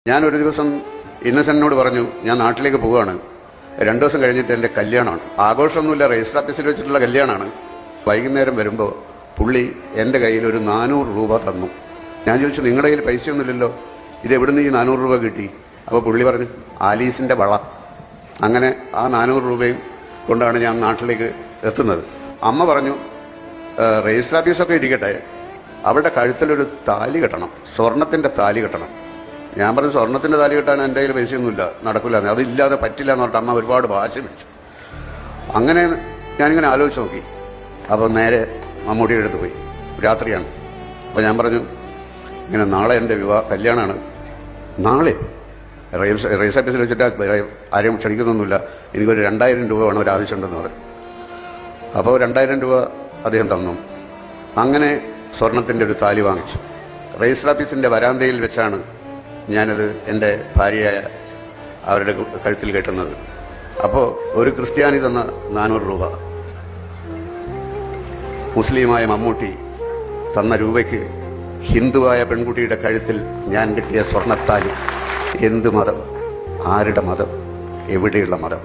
ഞാനൊരു ദിവസം ഇന്നസെന്റിനോട് പറഞ്ഞു, ഞാൻ നാട്ടിലേക്ക് പോവുകയാണ്, 2 ദിവസം കഴിഞ്ഞിട്ട് എൻ്റെ കല്യാണമാണ്. ആഘോഷമൊന്നുമില്ല, രജിസ്റ്റർ ഓഫീസിൽ വെച്ചിട്ടുള്ള കല്യാണമാണ്. വൈകുന്നേരം വരുമ്പോൾ പുള്ളി എൻ്റെ കയ്യിൽ ഒരു 400 രൂപ തന്നു. ഞാൻ ചോദിച്ചു, നിങ്ങളുടെ കയ്യിൽ പൈസയൊന്നുമില്ലല്ലോ, ഇത് എവിടുന്ന് ഈ 400 രൂപ കിട്ടി? അപ്പോൾ പുള്ളി പറഞ്ഞു, ആലീസിൻ്റെ വള. അങ്ങനെ ആ 400 രൂപയും കൊണ്ടാണ് ഞാൻ നാട്ടിലേക്ക് എത്തുന്നത്. അമ്മ പറഞ്ഞു, രജിസ്റ്റർ ഓഫീസൊക്കെ ഇരിക്കട്ടെ, അവളുടെ കഴുത്തിലൊരു താലി കെട്ടണം, സ്വർണത്തിന്റെ താലി കെട്ടണം. ഞാൻ പറഞ്ഞു, സ്വർണത്തിന്റെ താലി കെട്ടാൻ എൻ്റെ കയ്യിൽ പൈസയൊന്നുമില്ല, നടക്കില്ല, അതില്ലാതെ പറ്റില്ല എന്ന് പറഞ്ഞിട്ട് അമ്മ ഒരുപാട് ഭാഷ വിളിച്ചു. അങ്ങനെ ഞാനിങ്ങനെ ആലോചിച്ച് നോക്കി. അപ്പോൾ നേരെ മമ്മൂട്ടിയുടെ അടുത്ത് പോയി. രാത്രിയാണ്. അപ്പോൾ ഞാൻ പറഞ്ഞു, ഇങ്ങനെ നാളെ എൻ്റെ കല്യാണമാണ്, നാളെ റേസ് ഓഫീസിൽ വെച്ചിട്ട് ആരെയും ക്ഷണിക്കുന്നൊന്നുമില്ല, എനിക്കൊരു 2000 രൂപ വേണം, ഒരു ആവശ്യമുണ്ടെന്ന് പറഞ്ഞു. അപ്പോൾ 2000 രൂപ അദ്ദേഹം തന്നു. അങ്ങനെ സ്വർണത്തിന്റെ ഒരു താലി വാങ്ങിച്ചു. രജിസ്റ്റർ ഓഫീസിന്റെ വരാന്തയിൽ വെച്ചാണ് ഞാനത് എൻ്റെ ഭാര്യയായ അവരുടെ കഴുത്തിൽ കെട്ടുന്നത്. അപ്പോൾ ഒരു ക്രിസ്ത്യാനി തന്ന 400 രൂപ, മുസ്ലിമായ മമ്മൂട്ടി തന്ന രൂപയ്ക്ക് ഹിന്ദുവായ പെൺകുട്ടിയുടെ കഴുത്തിൽ ഞാൻ കെട്ടിയ സ്വർണത്താലി. എന്ത് മതം? ആരുടെ മതം? എവിടെയുള്ള മതം?